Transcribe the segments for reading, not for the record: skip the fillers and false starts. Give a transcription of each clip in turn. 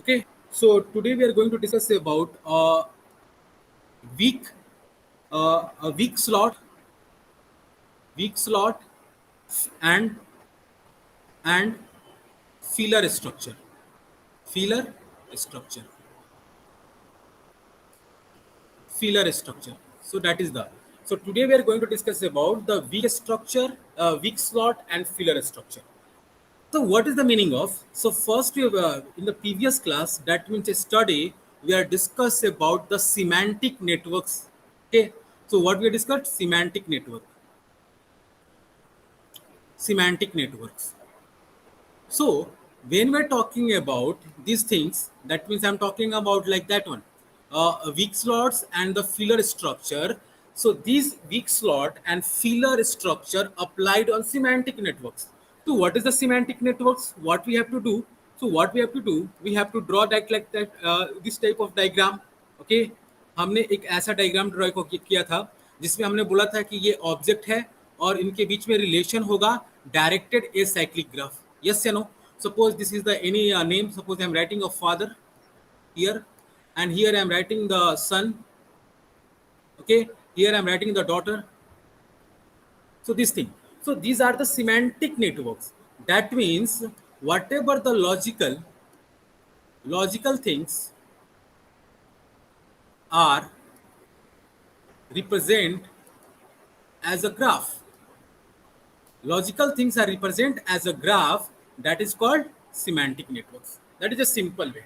Okay, so today we are going to discuss about weak, a weak slot, and and feeler structure, feeler structure, feeler structure. So that is the. So today we are going to discuss about the weak structure, weak slot, and feeler structure. So what is the meaning of? So first, we have, in the previous class, that means a study, we are discussed about the semantic networks. Okay. So what we discussed? Semantic networks. So when we're talking about these things, that means I'm talking about like that one, weak slots and the filler structure. So these weak slot and filler structure applied on semantic networks. So what is the semantic networks? What we have to do? So what we have to do? We have to draw that like that this type of diagram. Okay, हमने एक ऐसा diagram draw किया था जिसमें हमने बोला था कि ये ऑब्जेक्ट है और इनके बीच में रिलेशन होगा directed a cyclic graph. Yes or no? Suppose this is the any name. Suppose I am writing a father here, and here I am writing the son. Okay, here I am writing the daughter. So this thing. So these are the semantic networks. That means whatever the logical things are represent as a graph. Logical things are represent as a graph, that is called semantic networks. That is a simple way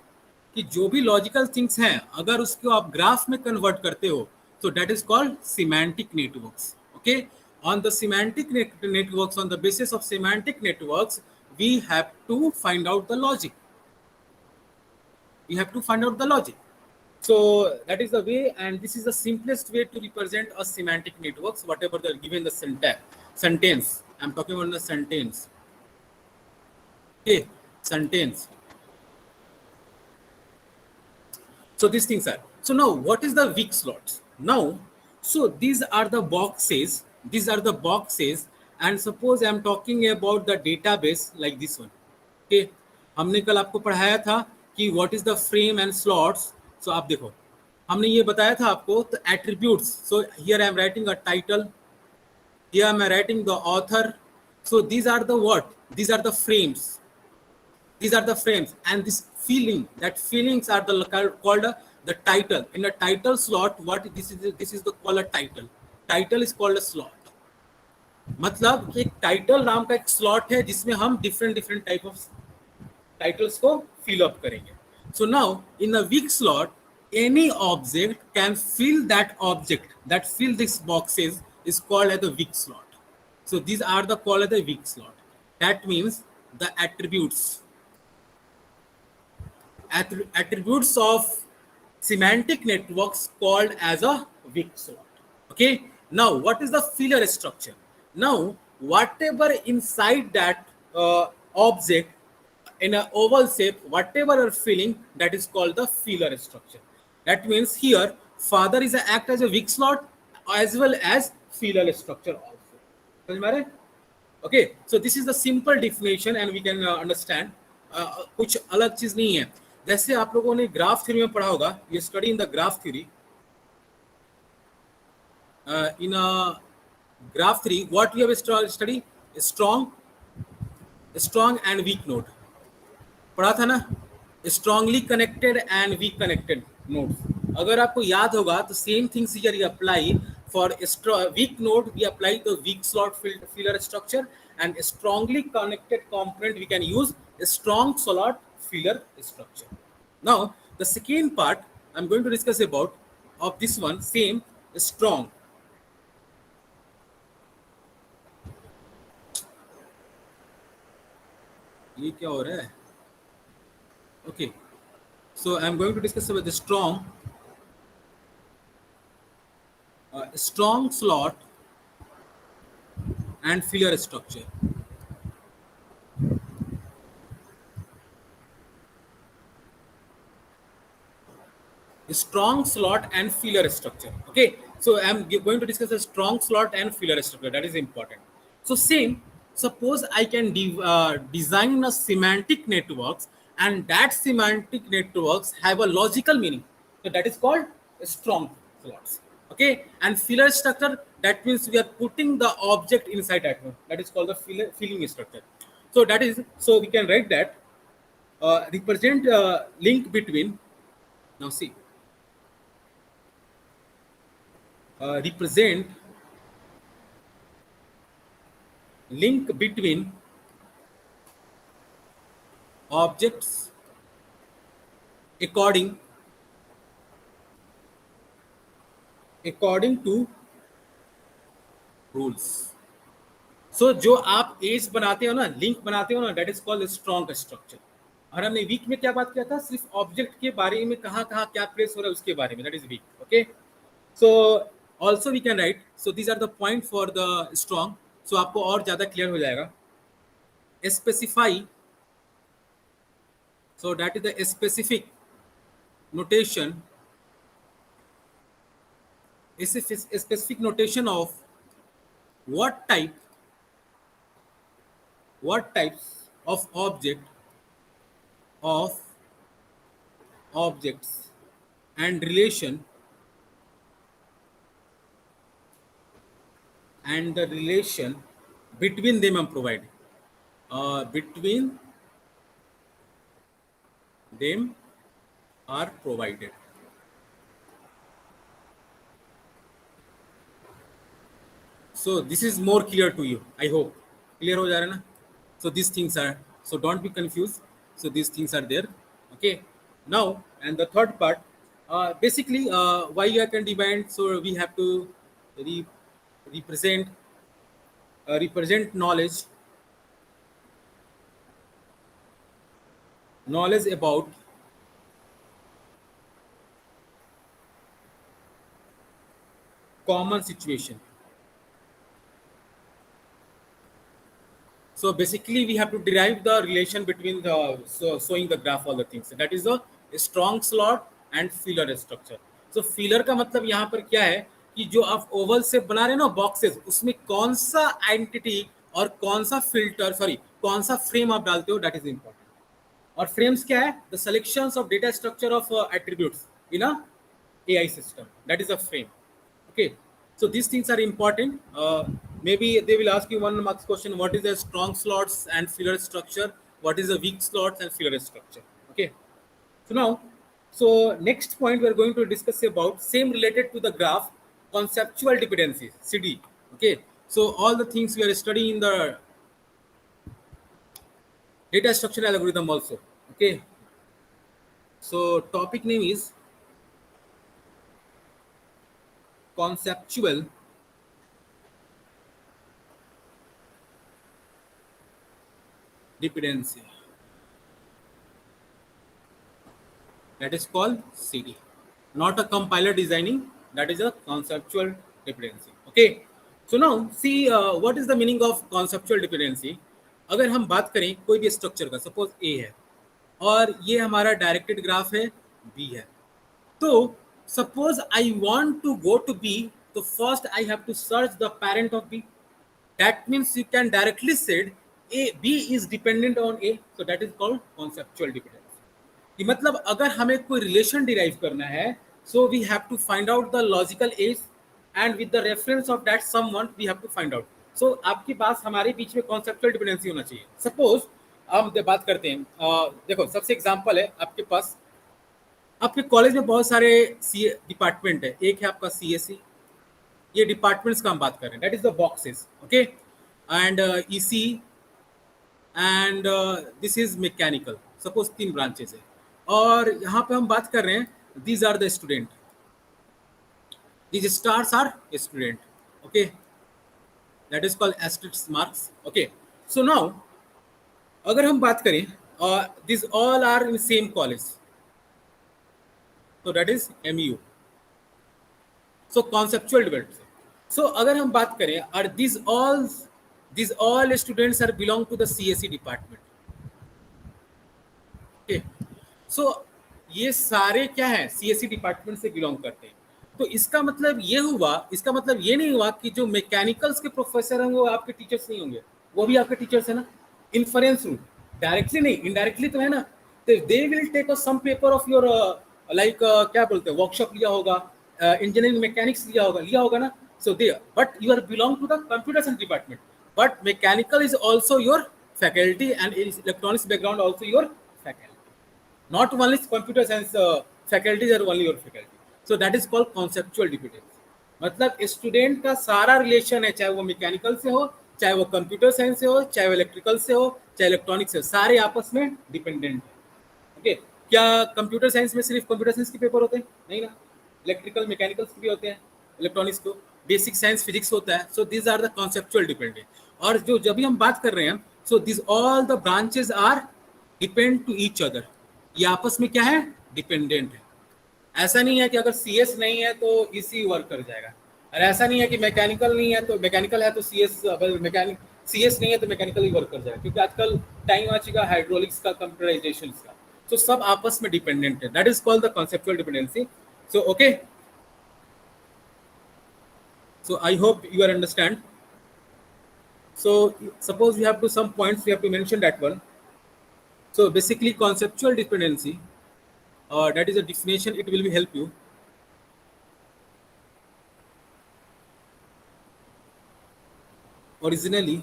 कि जो भी logical things हैं अगर उसको आप graph में convert करते हो तो that is called semantic networks. Okay, on the semantic networks, on the basis of semantic networks, we have to find out the logic. We have to find out the logic. So that is the way, and this is the simplest way to represent a semantic networks, whatever the given the sentence. I'm talking about the sentence. Okay, sentence. So these things are. So now what is the weak slots? Now, so these are the boxes. These are the boxes. And suppose I am talking about the database like this one. Okay, हमने कल आपको पढ़ाया था कि what is the frame and slots. So आप देखो, हमने ये बताया था आपको the attributes. So here I am writing a title. Here I am writing the author. So these are the what? These are the frames. These are the frames, and this feeling, that feelings are the called the title. In a title slot, what this is the called a title. Title is called a slot. मतलब एक title नाम का एक slot है जिसमें हम different type of titles को fill up करेंगे. So now in a week slot any object can fill that fill these boxes is called as the weak slot. So these are the called as the weak slot. That means the attributes of semantic networks called as a weak slot. Okay, now what is the filler structure? Now whatever inside that object in an oval shape, whatever are filling, that is called the filler structure. That means here father is a act as a weak slot as well as filler structure also. समझ में आ रहा है? Okay, so this is the simple definition and we can understand. कुछ अलग चीज नहीं है. जैसे आप लोगों ने ग्राफ थ्योरी में पढ़ा होगा, you study in the graph theory. In a graph theory, what we have study? Strong and weak node. पढ़ा था ना, strongly connected and weak connected nodes. अगर आपको याद होगा तो same things here you apply for weak node. We apply the weak slot filler structure, and strongly connected component we can use strong slot filler structure. Now the second part I am going to discuss about of this one same strong. ये क्या हो रहा है? Okay, so I'm going to discuss about the strong slot and filler structure. Strong slot and filler structure. Okay, so I'm going to discuss a strong slot and filler structure. That is important. So same. Suppose I can design a semantic networks and that semantic networks have a logical meaning. So that is called strong slots. Okay, and filler structure, that means we are putting the object inside that one. That is called the filling structure. So that is, so we can write that represent link between. Now see, represent link between objects according to rules. So जो आप as बनाते हो ना, link बनाते हो ना, that is called strong structure. और हमने वीक में क्या बात किया था, सिर्फ ऑब्जेक्ट के बारे में, कहाँ कहाँ क्या प्लेस हो रहा है उसके बारे में, that is weak. Okay, so also we can write, so these are the point for the strong. So आपको और ज्यादा क्लियर हो जाएगा. Specify, so that is the specific notation, is a specific notation of what types of objects and the relation between them I'm providing. Between them are provided. So this is more clear to you, I hope. Clear ho ja raha na? So these things are, so don't be confused. So these things are there. Okay, now, and the third part, basically why you can demand, so we have to represent knowledge about common situation. So basically we have to derive the relation between the, so showing the graph, all the things. That is a strong slot and filler structure. So filler का मतलब यहाँ पर क्या है कि जो आप Oval से बना रहे हैं ना बॉक्सेस, उसमें कौन सा आइडेंटिटी और कौन सा फिल्टर, सॉरी कौन सा फ्रेम आप डालते हो, दैट इज इंपॉर्टेंट. और फ्रेम्स क्या है, the selections of data structure of attributes in a AI system, that is a frame. Okay, so these things are important. Maybe they will ask you one marks question, what is the strong slots and filler structure, what is the weak slots and filler structure. Okay, so now, so next point we are going to discuss about same related to the graph, conceptual dependencies, CD. Okay, so all the things we are studying in the data structure algorithm also. Okay, so topic name is conceptual dependency, that is called CD, not a compiler designing, that is a conceptual dependency. Okay, so now see what is the meaning of conceptual dependency. अगर हम बात करें कोई भी structure का, suppose A है और ये हमारा डायरेक्टेड ग्राफ है B है, तो suppose I want to go to B, so first I have to search the parent of B. That means you can directly say B is dependent on A, so that is called conceptual dependency. कि मतलब अगर हमें कोई relation derive करना है, so we have to find out the logical age and with the reference of that someone we have to find out. So आपके पास हमारे बीच में conceptual dependency होना चाहिए. Suppose हम बात करते हैं, देखो सबसे एग्जांपल है, आपके पास आपके कॉलेज में बहुत सारे सी डिपार्टमेंट है. एक है आपका CSE, ये डिपार्टमेंट्स का हम बात कर रहे हैं, that is the boxes. Okay, and EC and this is mechanical, suppose 3 branches है. और यहाँ पे हम बात कर रहे हैं, these are the student, these stars are student. Okay, that is called asterisk marks. Okay, so now अगर हम बात करें, this all are in same college, so that is MU. So conceptual development. So अगर हम बात करें, are these all students are belong to the CSE department. Okay, so ये सारे क्या है, CSE डिपार्टमेंट से बिलोंग करते हैं. तो इसका मतलब ये हुआ, इसका मतलब ये नहीं हुआ कि जो मैकेनिकल्स के प्रोफेसर हैं वो आपके टीचर्स नहीं होंगे, वो भी आपके टीचर्स है ना. इन्फरेंस रूल, डायरेक्टली नहीं, इनडायरेक्टली तो है ना. they will take some paper of your like क्या बोलते हैं वर्कशॉप लिया होगा, इंजीनियरिंग मैकेनिक्स लिया होगा ना. So they, but you are belong to the computer science department, but mechanical is also your faculty and is electronics background also your faculty. Not only computer science faculties are only your faculty. So that is called conceptual dependence. मतलब student का सारा relation है, चाहे वो mechanical से हो, चाहे वो कंप्यूटर साइंस से हो, चाहे वो इलेक्ट्रिकल से हो, चाहे इलेक्ट्रॉनिक्स से हो, सारे आपस में डिपेंडेंट है. ओके, क्या कंप्यूटर साइंस में सिर्फ कंप्यूटर साइंस के पेपर होते हैं? नहीं ना, इलेक्ट्रिकल मैकेनिकल्स के भी होते हैं, इलेक्ट्रॉनिक्स को बेसिक साइंस फिजिक्स होता है. So these are the conceptual dependent. और जो जब भी हम बात कर रहे हैं, so this all the branches are depend to each other. ये आपस में क्या है? डिपेंडेंट है. ऐसा नहीं है कि अगर सीएस नहीं है तो इसी वर्क कर जाएगा, और ऐसा नहीं है कि मैकेनिकल नहीं है तो मैकेनिकल है तो सीएस, मैकेनिक सीएस नहीं है तो मैकेनिकल ही वर्क कर जाएगा, क्योंकि आजकल टाइम आ चुका हाइड्रोलिक्स का, कंप्यूटराइजेशन का. तो सब आपस में डिपेंडेंट है. That is called the conceptual dependency. So okay, so I hope you are understand. So suppose we have to some points we have to mention that one. So basically conceptual dependency, that is a definition, it will be help you. Originally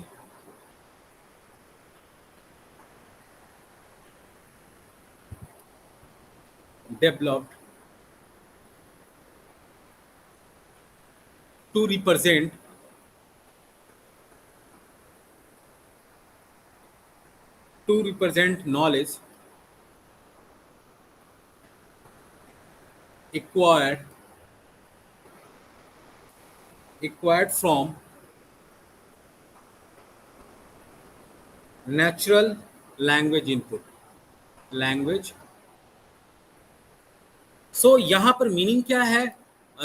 developed to represent knowledge acquired from natural language input. language. So यहाँ पर meaning क्या है?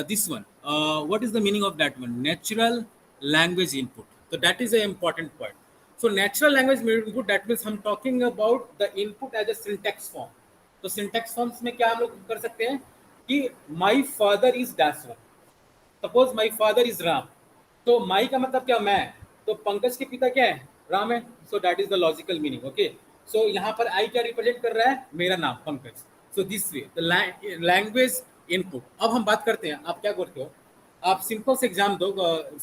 This one, what is the meaning of that one? Natural language input. तो that is a important point. So natural language input, that means हम talking about the input as a syntax form. तो syntax forms में क्या हम लोग कर सकते हैं कि my father is dash one. Suppose my father is Ram. तो माई का मतलब क्या? मैं. तो पंकज के पिता क्या है? राम है. So that is the logical meaning. Okay, so यहाँ पर आई क्या रिप्रेजेंट कर रहा है? मेरा नाम Pankaj. So this way the language input. अब हम बात करते हैं, आप क्या करते हो? आप सिंपल से एग्जाम दो,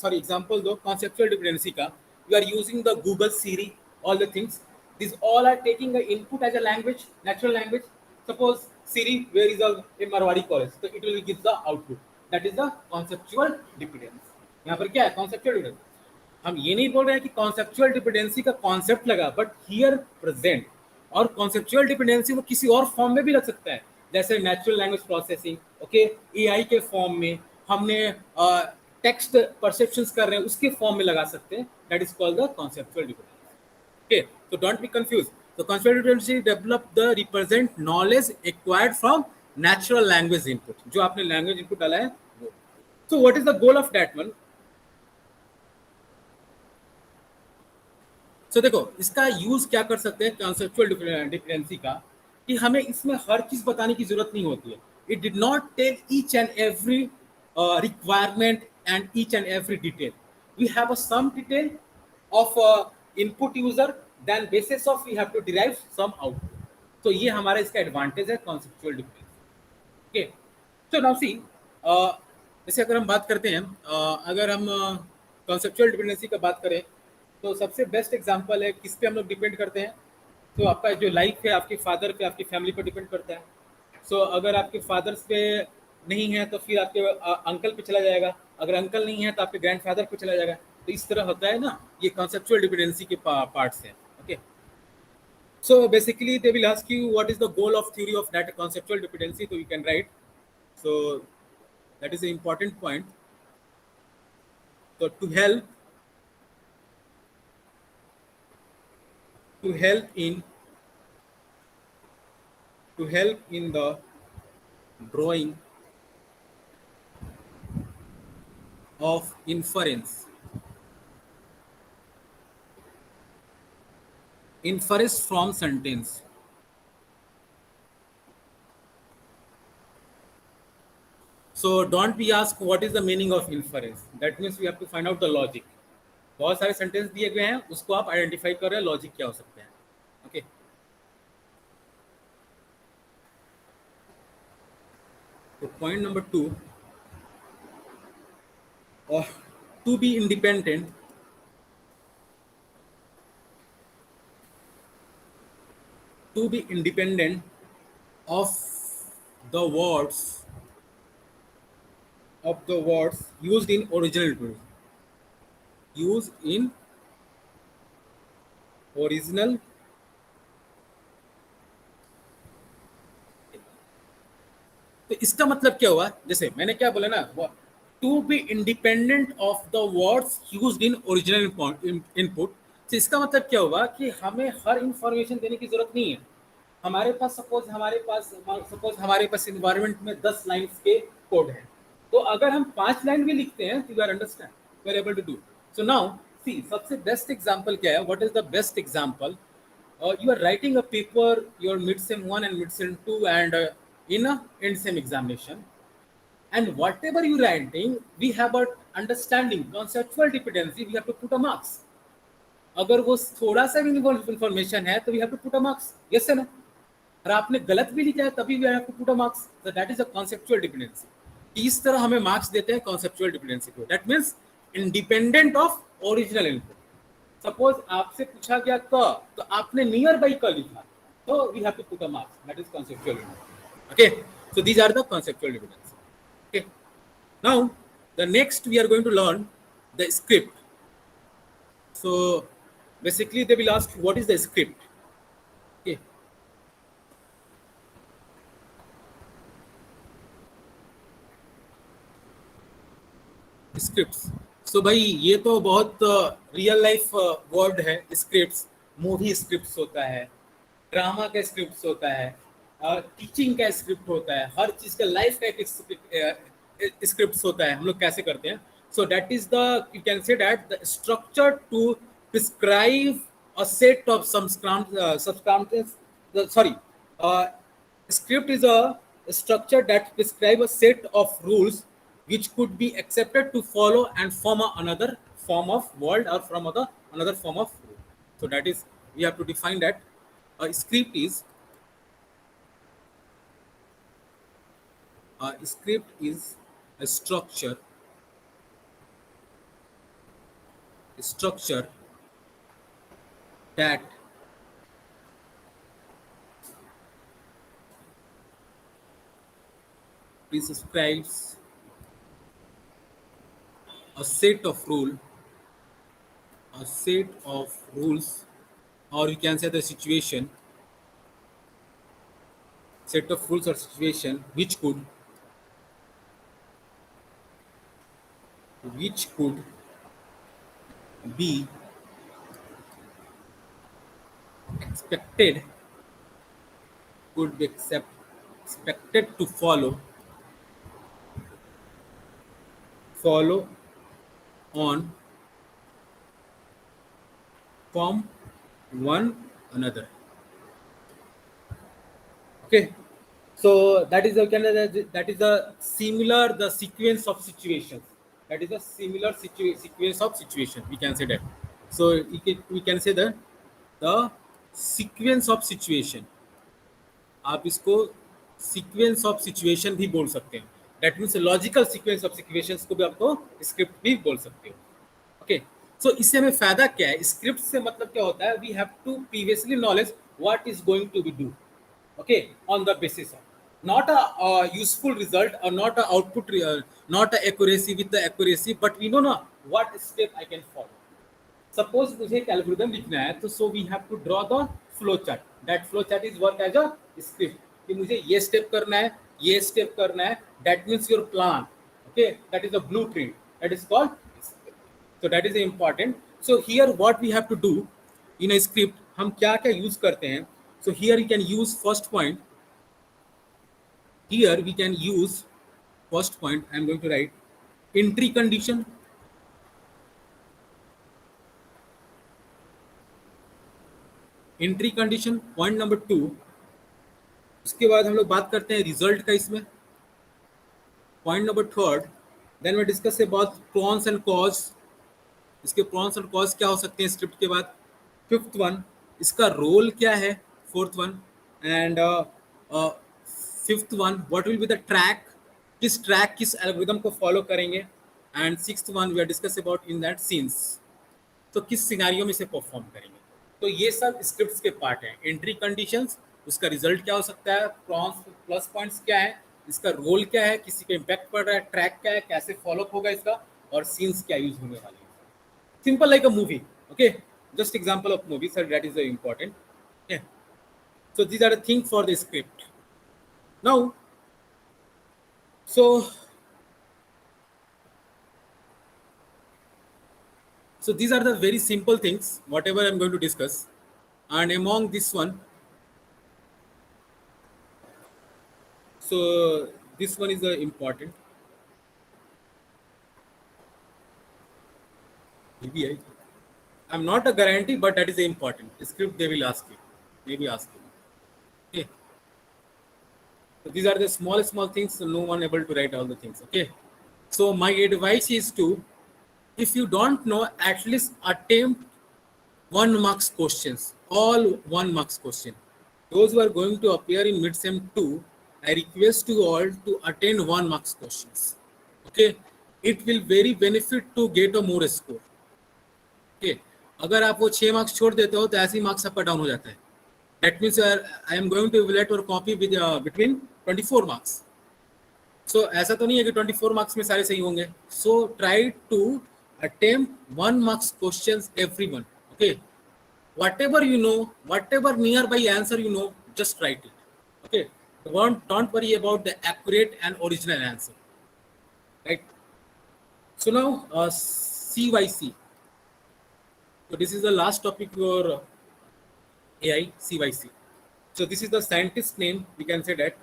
सॉरी एग्जाम्पल दो कॉन्सेप्चुअल डिपेंडेंसी का. You are using the Google Siri, all the things, these all are taking the input as a language, natural language. Suppose Siri, where is a Marwari college, so it will give the output. That is the conceptual dependence. यहाँ पर क्या है? conceptual dependence. हम ये नहीं बोल रहे हैं कि कॉन्सेप्चुअल डिपेंडेंसी का कॉन्सेप्ट लगा, बट हियर प्रेजेंट. और कॉन्सेप्चुअल डिपेंडेंसी वो किसी और फॉर्म में भी लग सकता है, जैसे natural language processing. Okay, AI के फॉर्म में, हमने टेक्स्ट परसेप्शंस कर रहे हैं उसके फॉर्म में लगा सकते हैं. That is called the conceptual dependency. Okay, so don't be confused. So conceptual dependency develop the represent knowledge acquired from natural language input. जो आपने language input डाला है वो. So what is the goal of that one? So देखो इसका use क्या कर सकते हैं conceptual dependency का, कि हमें इसमें हर चीज बताने की जरूरत नहीं होती है. It did not tell each and every requirement and each and every detail. We have a some detail of input user, then basis of we have to derive some output. तो ये हमारा इसका एडवांटेज है conceptual dependency. Okay, so now see, जैसे अगर हम बात करते हैं, अगर हम conceptual dependency का बात करें, तो सबसे बेस्ट एग्जांपल है किस पे हम लोग डिपेंड करते हैं. तो आपका जो लाइफ है आपके फादर पे, आपकी फैमिली पे डिपेंड करता है. सो अगर आपके फादर्स पे नहीं है तो फिर आपके अंकल पे चला जाएगा, अगर अंकल नहीं है तो आपके ग्रैंडफादर पे चला जाएगा. तो इस तरह होता है ना, ये कॉन्सेप्चुअल डिपेंडेंसी के पार्ट्स हैं. Okay, so basically they will ask you what is the goal of theory of that conceptual dependency, तो you can write. So that is an important point. So to help in the drawing of inference from sentence. So don't be asked what is the meaning of inference. That means we have to find out the logic. बहुत सारे sentence दिए गए हैं, उसको आप identify कर रहे हैं लॉजिक क्या हो सकते हैं. Okay, So point number 2, uh, to be independent, to be independent of the words used in original input. Used in original. तो इसका मतलब क्या हुआ, जैसे मैंने क्या बोला ना, to be independent of the words used in original input. तो इसका मतलब क्या हुआ कि हमें हर इंफॉर्मेशन देने की जरूरत नहीं है। सपोज हमारे पास इन्वायरमेंट में 10 लाइन्स के कोड है, तो अगर हम 5 लाइन भी लिखते हैं तो you are understand, you are able to do. So now see, सबसे बेस्ट एग्जांपल क्या है, what is the best example? You are writing a paper, your mid-sem 1 and mid-sem 2, and in a end-sem examination, and whatever you writing, we have a understanding, conceptual dependency, we have to put a marks. अगर वो थोड़ा सा भी information है तो we have to put a marks, yes है ना? और आपने गलत भी लिखा है तभी we have to put a marks, that is a conceptual dependency. इस तरह हमें मार्क्स देते हैं कॉन्सेप्चुअल डिपेंडेंसी को, that means independent of original input. Suppose आपसे पूछा गया क, तो आपने नियर बाई क लिखा, तो we have to put a marks, that is conceptual dependency. Okay, so these are the conceptual dependency. Okay, now the next we are going to learn the script. So basically they will ask what is the script. Okay, scripts. So भाई ये तो बहुत real life word है scripts. Movie scripts होता है, drama का scripts होता है, टीचिंग का स्क्रिप्ट होता है, हर चीज का लाइफ का एक स्क्रिप्ट्स होता है। हम लोग कैसे करते हैं? So that is the, you can say that the structure to prescribe a set of substances, sorry, script is a structure that prescribes a set of rules which could be accepted to follow and form another form of world or from another form of rule. So that is, we have to define that a script is a structure that prescribes a set of rules, or you can say the situation, set of rules or situation which could be expected could be expected to follow on from one another. Okay, so that is a kind of, that is a similar the sequence of situations. That is a similar sequence of situation. We can say that. So we can say that the sequence of situation, आप इसको sequence of situation भी बोल सकते हैं। That means logical sequence of situations को भी आपको script भी बोल सकते हो। ओके, सो इससे हमें फायदा क्या है? स्क्रिप्ट से मतलब क्या होता है? We have to previously knowledge what is going to be do, okay, on the basis of not a useful result or not a output, not a accuracy with the accuracy, but we know now what step I can follow. Suppose मुझे एक algorithm लिखना है, तो so we have to draw the flow chart. That flow chart is work as a script, कि मुझे ये step करना है, ये स्टेप करना है, that means your plan. Okay, that is a blueprint, that is called. so that is important. So here what we have to do in a script, हम क्या क्या यूज करते हैं? So here you can use first point. Here we can use first point. I am going to write entry condition. Entry condition point number 2। उसके बाद हम लोग बात करते हैं रिजल्ट का इसमें, point number 3। Then we discuss about pros and cons. इसके प्रॉन्स एंड कॉज क्या हो सकते हैं स्क्रिप्ट के बाद। 5th वन, इसका रोल क्या है। 4th one, and 5th one, what will be the track किस ट्रैक किस एल्गोरिदम को फॉलो करेंगे, and sixth one we are discuss about in that scenes, तो किस सिनारियो में इसे परफॉर्म करेंगे। तो ये सब स्क्रिप्ट्स के पार्ट हैं। एंट्री कंडीशंस, उसका रिजल्ट क्या हो सकता है, प्रॉन्स प्लस पॉइंट्स क्या है, इसका रोल क्या है, किसी का इम्पैक्ट पड़ रहा है, ट्रैक क्या है, कैसे फॉलो होगा इसका, और सीन्स क्या यूज होने वाली है। Simple like a movie, okay, just example of movie, sir, that is very important. Yeah, so these are the things for the script. Now, so these are the very simple things whatever I'm going to discuss, and among this one, so this one is the important EBI. I'm not a guarantee, but that is the important script they will ask you, maybe ask you. Okay, so these are the small things, so no one able to write all the things. Okay, so my advice is to, if you don't know, at least attempt 1 marks questions, all 1 marks question. Those who are going to appear in mid-sem 2, I request you all to attend 1 marks questions. Okay, it will very benefit to get a more score. Okay, अगर आप वो 6 marks छोड़ देते हो तो ऐसे ही marks आपका down हो जाता है. That means I am going to evaluate your copy with between 24 marks. So ऐसा तो नहीं है कि 24 मार्क्स में सारे सही होंगे. So try to attempt 1 marks questions everyone. Okay, whatever you know, whatever nearby answer you know, just write it. Okay, don't worry about the accurate and original answer, right? So now CYC. So this is the last topic for AI, CYC. So this is the scientist name, we can say that.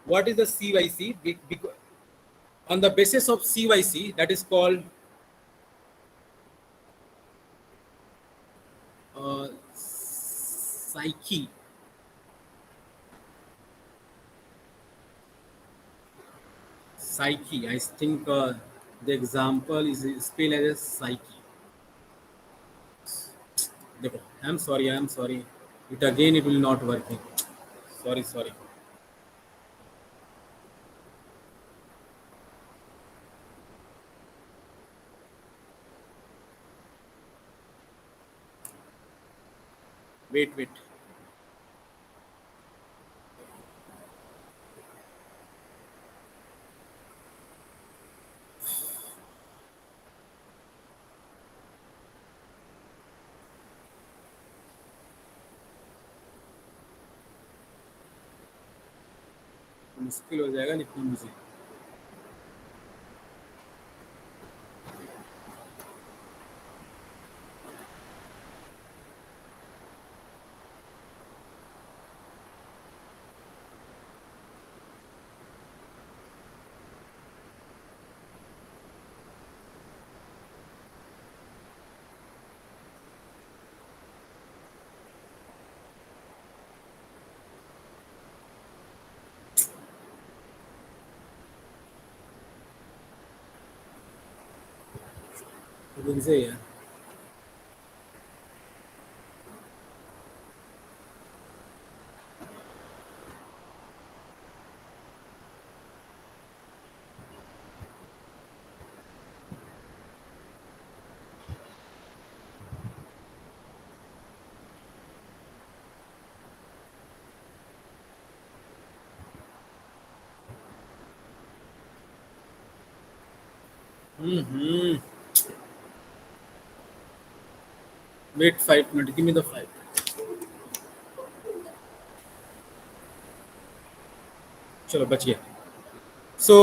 What is the CYC? On the basis of CYC, that is called psyche. Psyche, I think the example is spelled as psyche. देखो, I'm sorry. It again, it will not working. Sorry. Wait. मुश्किल हो जाएगा लिखना मुझे. से यार. Wait 5 minutes. Give me the 5. चलो बच गया. So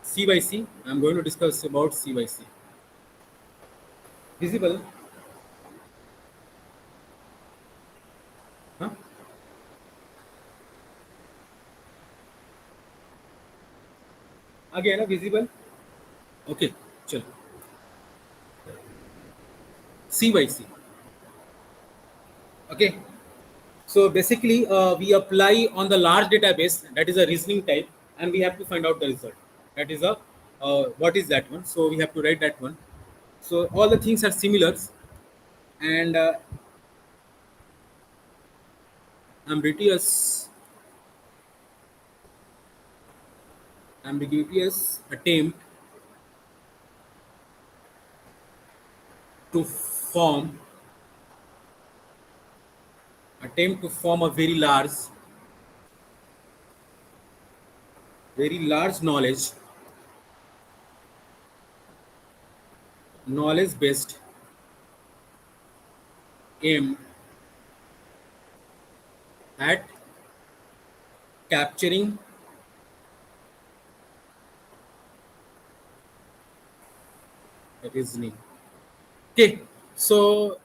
CYC. I'm going to discuss about CYC. Visible? हाँ? आ गया ना visible? Okay, चलो. CYC. Okay. So basically, we apply on the large database, that is a reasoning type, and we have to find out the result. That is a what is that one? So we have to write that one. So all the things are similar, and ambiguous ambiguous to form attempt to form a very large knowledge based aim at capturing reasoning. Okay, so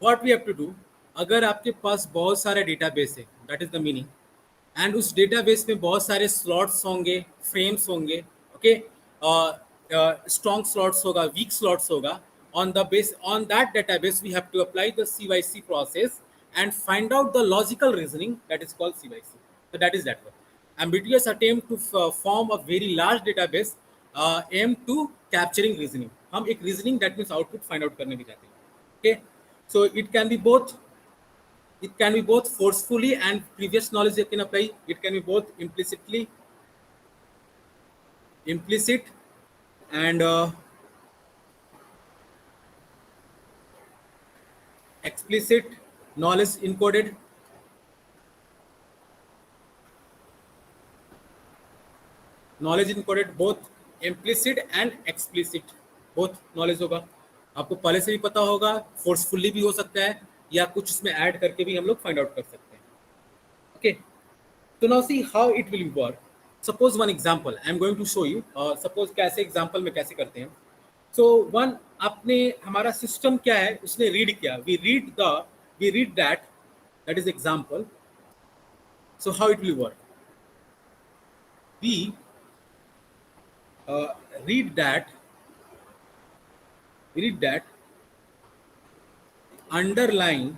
what we have to do, अगर आपके पास बहुत सारे database है, that is the meaning, and उस database में बहुत सारे slots होंगे, फ्रेम्स होंगे, ओके, स्ट्रॉन्ग स्लॉट्स होगा, वीक स्लॉट्स होगा, on the base on that database we have to apply the CYC process and find out the logical reasoning, that is called CYC. So that is that one. Ambiguous attempt to form a very large database aim to capturing reasoning. हम एक reasoning, that means output find out करने भी जाते हैं. Okay, so it can be both forcefully and previous knowledge you can apply. It can be both implicit and explicit knowledge encoded, both implicit and explicit, both knowledge होगा. आपको पहले से भी पता होगा, फोर्सफुली भी हो सकता है, या कुछ उसमें ऐड करके भी हम लोग फाइंड आउट कर सकते हैं. ओके, तो now see how it will work. Suppose one example I am going to show you. Suppose कैसे एग्जांपल में कैसे करते हैं. सो वन, आपने हमारा सिस्टम क्या है, उसने रीड किया, we read that is example. So how it will work. We read that underline,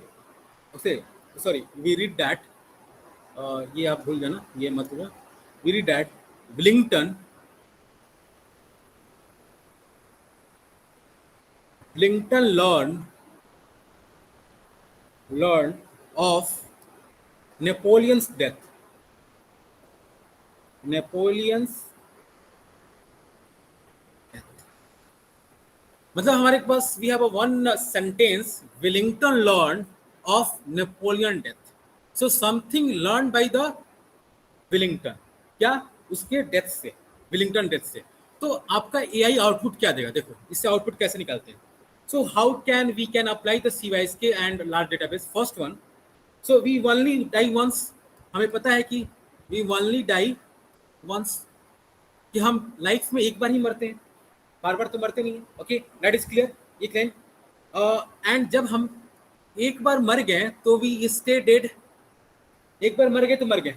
okay, sorry, we read that ये आप भूल गए ना, ये मत हुआ. We read that Billington learned of Napoleon's death. मतलब हमारे पास we have a one sentence, Wellington learn of Napoleon death. So something learn by the Wellington, क्या, उसके डेथ से, विलिंगटन डेथ से. तो आपका एआई आउटपुट क्या देगा, देखो इससे आउटपुट कैसे निकालते हैं. So how can we can apply the CYSK and large database. First one, so we only die once. हमें पता है कि वी ओनली डाई वंस, कि हम लाइफ में एक बार ही मरते हैं, बार बार तो मरते नहीं है. ओके, दैट इज क्लियर, ये क्लेम. एंड जब हम एक बार मर गए तो वी स्टे डेड. एक बार मर गए तो मर गए,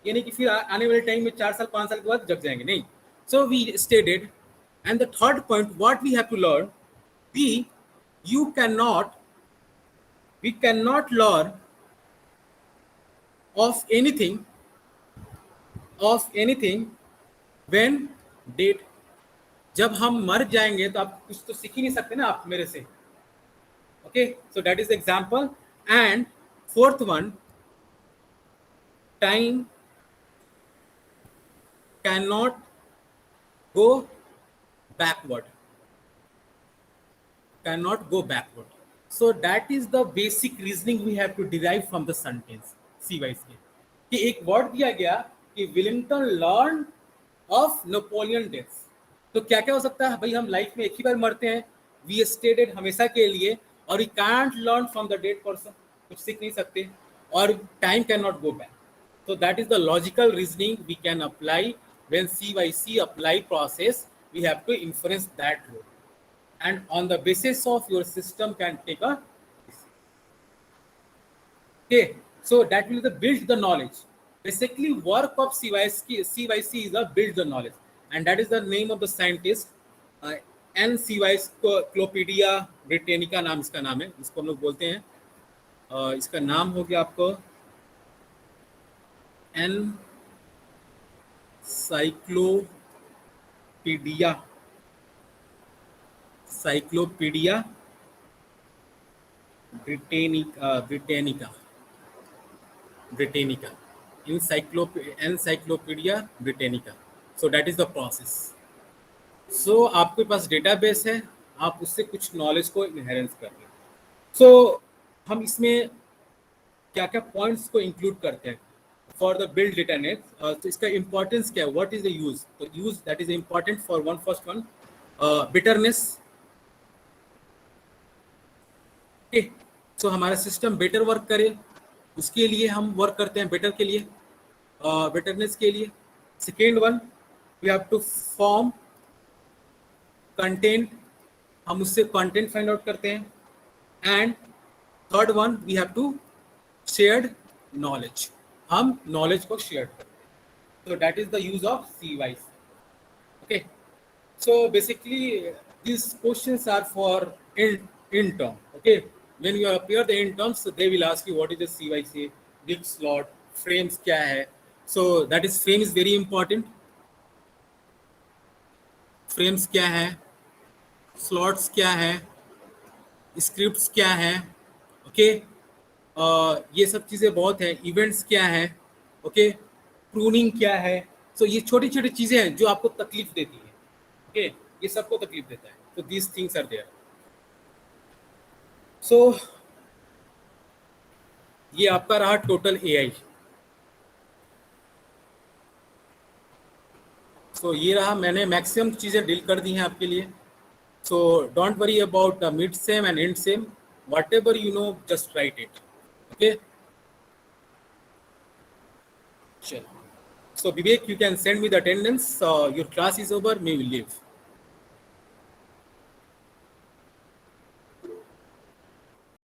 यानी कि फिर आने वाले टाइम में 4 साल 5 साल के बाद जग जाएंगे, नहीं. So we stay dead. And the third point what we have to learn, we you can not we can not learn of anything when dead. जब हम मर जाएंगे तो आप कुछ तो सीख ही नहीं सकते ना आप मेरे से. Okay, so that is example. And fourth one, time can not go backward. So that is the basic reasoning we have to derive from the sentence CYSK. कि एक वर्ड दिया गया कि Willingdon learn of Napoleon deaths. तो क्या क्या हो सकता है भाई, हम लाइफ में एक ही बार मरते हैं, वी स्टेडेड हमेशा के लिए, और we can't learn from the dead person, कुछ सीख नहीं सकते, और time can not go back. So that is the logical reasoning we can apply when CYC apply process. We have to inference that rule, and on the basis of your system can take a decision. Okay, so that will build the knowledge. Basically, work of CYC is a build the knowledge, and that is the name of the scientist. Encyclopedia Britannica नाम इसका नाम है, इसको हम लोग बोलते हैं. इसका नाम हो गया आपको encyclopedia cyclopedia Britannica, Encyclopedia Britannica. So that is the process. So आपके पास डेटाबेस है, आप उससे कुछ नॉलेज को इनहेरेंस कर रहे हैं. So हम इसमें क्या क्या पॉइंट्स को इंक्लूड करते हैं for the build data net. तो इसका इंपॉर्टेंस क्या है, व्हाट इज द यूज. तो use that is important for one first one, betterness. So हमारा सिस्टम बेटर वर्क करे, उसके लिए हम वर्क करते हैं बेटर के लिए, बेटरनेस के लिए. Second one, we have to form content, हम उससे कंटेंट फाइंड आउट करते हैं. And third one, we have to shared knowledge, हम नॉलेज को शेयर करते हैं. So that is the use of CYs. Okay. So basically, these questions are for in term. Okay. When you appear the in terms, so they will ask you what is the CYC, big slot, frames क्या है. So that is frame is very important. Frames क्या है, slots क्या है, scripts क्या है. Okay. ये सब चीज़ें बहुत है. इवेंट्स क्या है. ओके. प्रूनिंग क्या है. सो ये छोटी छोटी चीज़ें हैं जो आपको तकलीफ देती है. ओके. ये सबको तकलीफ देता है. तो दीज थिंग्स आर देयर. सो ये आपका रहा टोटल AI. सो ये रहा, मैंने मैक्सिमम चीज़ें डील कर दी हैं आपके लिए. So don't worry about mid sem and and same. What ever you know, just right it. Okay. चलो. So Vivek, you can send me the attendance. Your class is over. May we leave.